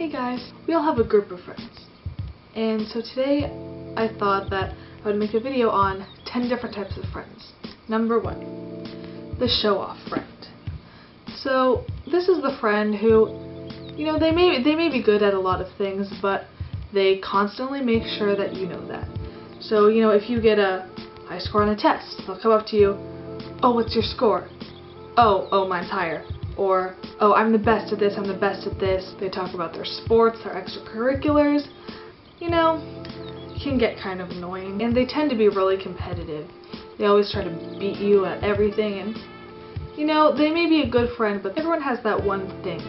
Hey guys, we all have a group of friends, and so today I thought that I would make a video on 10 different types of friends. Number 1, the show-off friend. So this is the friend who, you know, they may be good at a lot of things, but they constantly make sure that you know that. So, you know, if you get a high score on a test, they'll come up to you, "Oh, what's your score?" Oh, mine's higher. Or, "Oh, I'm the best at this, I'm the best at this." They talk about their sports, their extracurriculars. You know, it can get kind of annoying. And they tend to be really competitive. They always try to beat you at everything. And, you know, they may be a good friend, but everyone has that one thing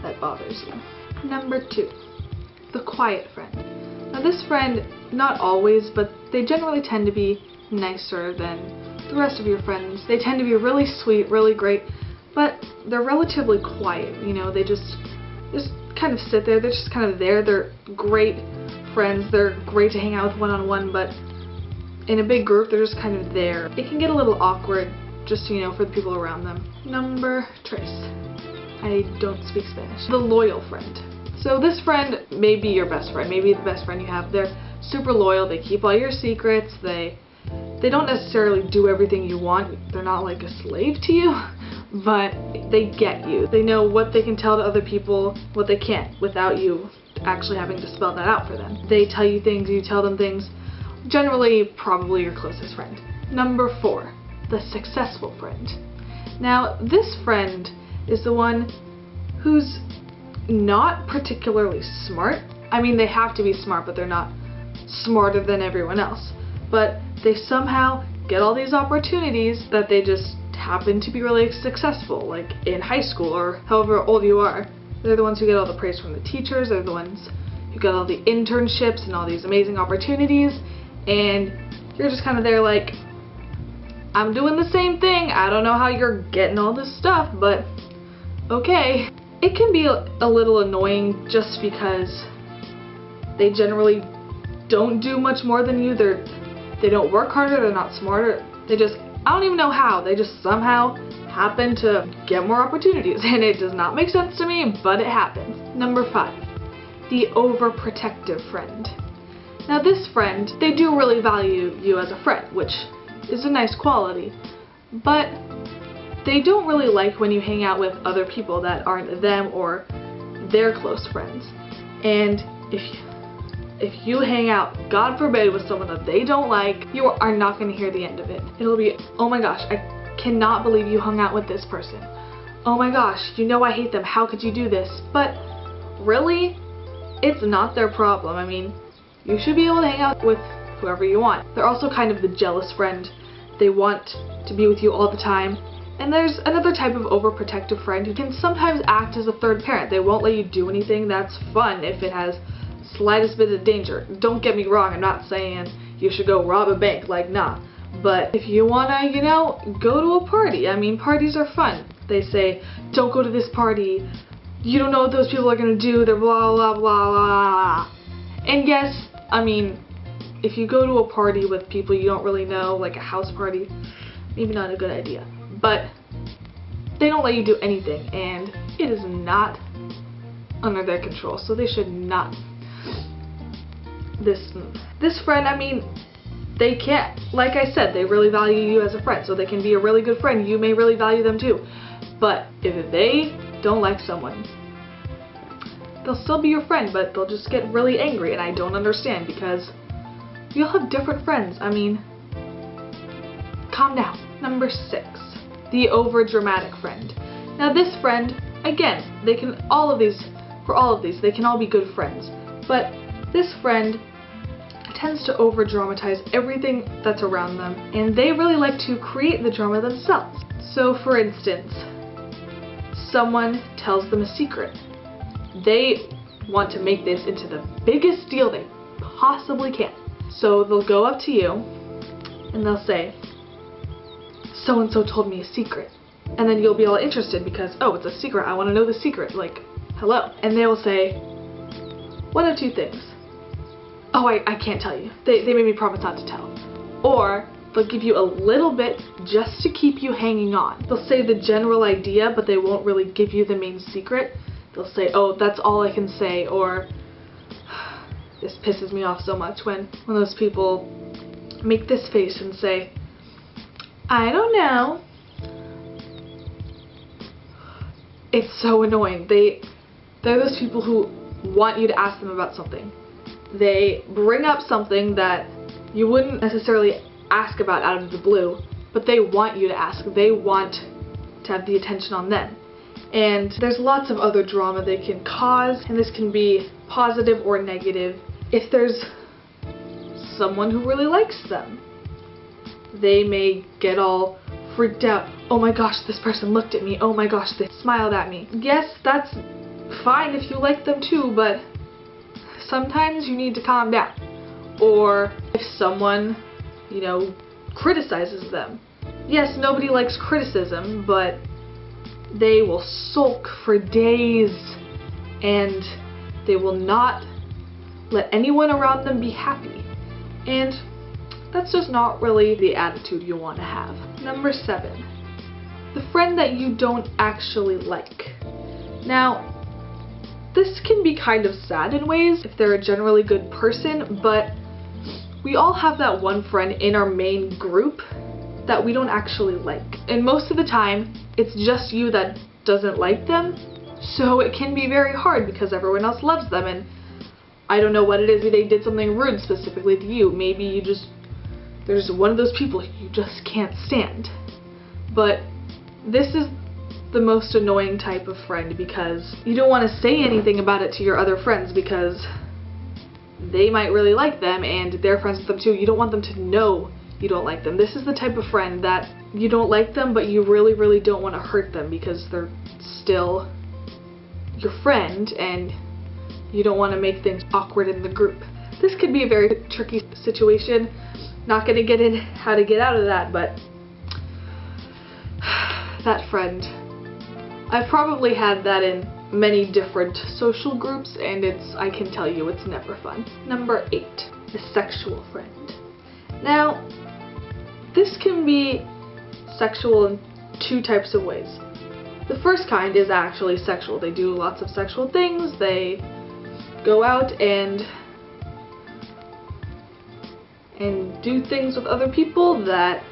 that bothers you. Number 2, the quiet friend. Now this friend, not always, but they generally tend to be nicer than the rest of your friends. They tend to be really sweet, really great, but they're relatively quiet. You know, they just kind of sit there. They're just kind of there. They're great friends. They're great to hang out with one-on-one, but in a big group, they're just kind of there. It can get a little awkward just, you know, for the people around them. Number 3. I don't speak Spanish. The loyal friend. So this friend may be your best friend, maybe the best friend you have. They're super loyal. They keep all your secrets. They don't necessarily do everything you want. They're not like a slave to you, but they get you. They know what they can tell to other people, what they can't, without you actually having to spell that out for them. They tell you things, you tell them things. Generally, probably your closest friend. Number 4, the successful friend. Now, this friend is the one who's not particularly smart. I mean, they have to be smart, but they're not smarter than everyone else. But they somehow get all these opportunities that they just happen to be really successful, like in high school or however old you are. They're the ones who get all the praise from the teachers. They're the ones who get all the internships and all these amazing opportunities, and you're just kind of there like, I'm doing the same thing. I don't know how you're getting all this stuff, but okay. It can be a little annoying just because they generally don't do much more than you. They don't work harder, they're not smarter. I don't even know how. They just somehow happen to get more opportunities, and it does not make sense to me, but it happens. Number 5, the overprotective friend. Now this friend, they do really value you as a friend, which is a nice quality, but they don't really like when you hang out with other people that aren't them or their close friends. And if you hang out, God forbid, with someone that they don't like, you are not going to hear the end of it. It'll be, "Oh my gosh, I cannot believe you hung out with this person. Oh my gosh, you know I hate them. How could you do this?" But really, it's not their problem. I mean, you should be able to hang out with whoever you want. They're also kind of the jealous friend. They want to be with you all the time. And there's another type of overprotective friend who can sometimes act as a third parent. They won't let you do anything that's fun if it has slightest bit of danger. Don't get me wrong, I'm not saying you should go rob a bank, like, nah. But if you wanna, you know, go to a party, I mean, parties are fun. They say, "Don't go to this party, you don't know what those people are gonna do, they're blah blah blah blah." And yes, I mean, if you go to a party with people you don't really know, like a house party, maybe not a good idea. But they don't let you do anything, and it is not under their control, so they should not. This friend, I mean, they can't, like I said, they really value you as a friend, so they can be a really good friend. You may really value them too. But if they don't like someone, they'll still be your friend, but they'll just get really angry, and I don't understand, because you'll have different friends. I mean, calm down. Number 6, the overdramatic friend. Now this friend, again, they can for all of these, they can all be good friends, but this friend tends to over-dramatize everything that's around them, and they really like to create the drama themselves. So for instance, someone tells them a secret. They want to make this into the biggest deal they possibly can. So they'll go up to you and they'll say, "So-and-so told me a secret." And then you'll be all interested because, oh, it's a secret, I want to know the secret, like, hello. And they will say one of 2 things. "Oh, I can't tell you. They made me promise not to tell." Or they'll give you a little bit just to keep you hanging on. They'll say the general idea, but they won't really give you the main secret they'll say, "Oh, that's all I can say," or this pisses me off so much when those people make this face and say, "I don't know." It's so annoying. They're those people who want you to ask them about something. They bring up something that you wouldn't necessarily ask about out of the blue, but they want you to ask. They want to have the attention on them. And there's lots of other drama they can cause, and this can be positive or negative. If there's someone who really likes them, they may get all freaked out. "Oh my gosh, this person looked at me. Oh my gosh, they smiled at me." Yes, that's fine if you like them too, but sometimes you need to calm down. Or if someone, criticizes them. Yes, nobody likes criticism, but they will sulk for days and they will not let anyone around them be happy. And that's just not really the attitude you want to have. Number 7, the friend that you don't actually like. Now, this can be kind of sad in ways if they're a generally good person, but we all have that one friend in our main group that we don't actually like. And most of the time, it's just you that doesn't like them, so it can be very hard because everyone else loves them, and I don't know what it is. Maybe they did something rude specifically to you. Maybe there's one of those people you just can't stand. But this is the most annoying type of friend because you don't want to say anything about it to your other friends because they might really like them and they're friends with them too. You don't want them to know you don't like them. This is the type of friend that you don't like them, but you really, really don't want to hurt them because they're still your friend and you don't want to make things awkward in the group. This could be a very tricky situation. Not going to get in how to get out of that, but that friend. I've probably had that in many different social groups, and I can tell you it's never fun. Number 8, the sexual friend. Now, this can be sexual in 2 types of ways. The first kind is actually sexual. They do lots of sexual things. They go out and do things with other people that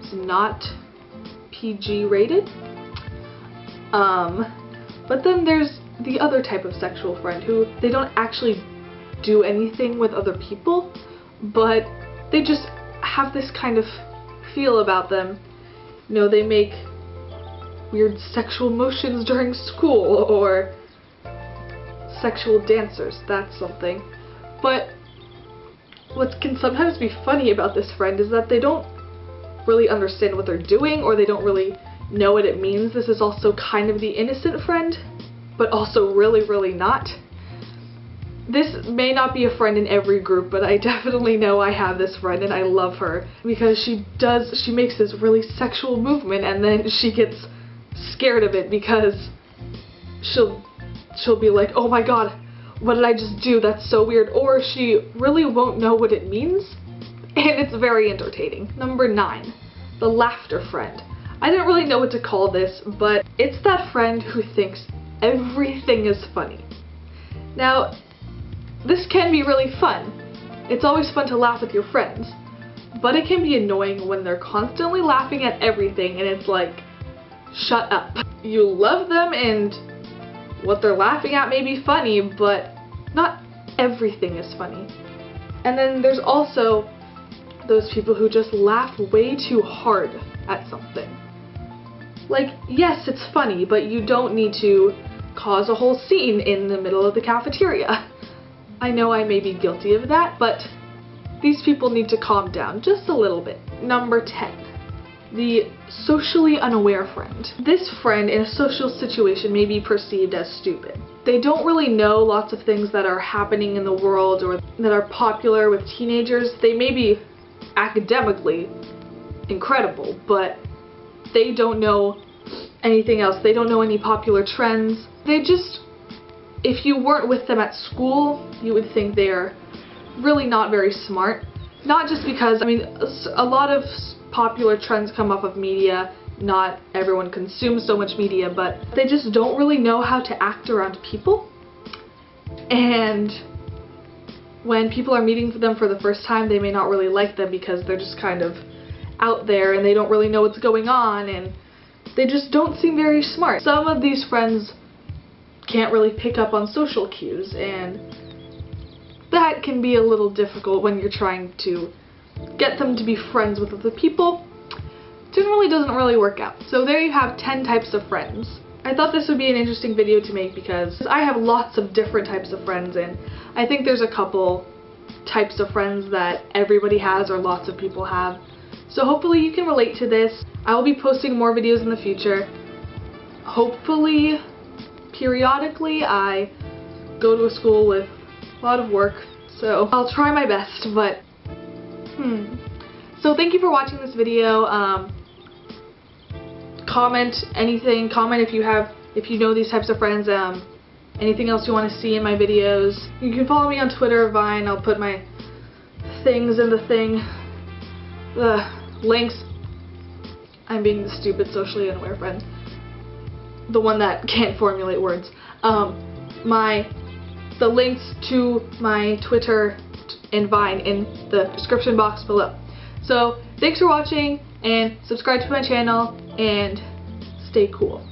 is not PG rated. But then there's the other type of sexual friend who they don't actually do anything with other people, but they just have this kind of feel about them. They make weird sexual motions during school or sexual dancers. That's something. But what can sometimes be funny about this friend is that they don't really understand what they're doing, or they don't really know what it means. This is also kind of the innocent friend, but also really, really not. This may not be a friend in every group, but I definitely know I have this friend and I love her because she makes this really sexual movement and then she gets scared of it because she'll be like, "Oh my god, what did I just do? That's so weird." Or she really won't know what it means, and it's very entertaining. Number 9, the laughter friend. I don't really know what to call this, but it's that friend who thinks everything is funny. Now, this can be really fun. It's always fun to laugh with your friends, but it can be annoying when they're constantly laughing at everything and it's like, shut up. You love them and what they're laughing at may be funny, but not everything is funny. And then there's also those people who just laugh way too hard at something. Like, yes, it's funny, but you don't need to cause a whole scene in the middle of the cafeteria. I know I may be guilty of that, but these people need to calm down just a little bit. Number 10, the socially unaware friend. This friend in a social situation may be perceived as stupid. They don't really know lots of things that are happening in the world or that are popular with teenagers. They may be academically incredible, but they don't know anything else. They don't know any popular trends. If you weren't with them at school, you would think they're really not very smart. Not just because, a lot of popular trends come off of media not everyone consumes so much media, but they just don't really know how to act around people. And when people are meeting them for the first time, they may not really like them because they're just kind of out there and they don't really know what's going on, and they just don't seem very smart. Some of these friends can't really pick up on social cues, and that can be a little difficult when you're trying to get them to be friends with other people. Generally doesn't really work out. So there you have 10 types of friends. I thought this would be an interesting video to make because I have lots of different types of friends, and I think there's a couple types of friends that everybody has or lots of people have. So hopefully you can relate to this. I will be posting more videos in the future. Hopefully, periodically, I go to a school with a lot of work, so I'll try my best, but So thank you for watching this video. Comment anything. Comment if you know these types of friends. Anything else you want to see in my videos. You can follow me on Twitter or Vine. I'll put my things in the thing. The links. I'm being the stupid socially unaware friend. The one that can't formulate words. The links to my Twitter and Vine in the description box below. So thanks for watching, and subscribe to my channel, and stay cool.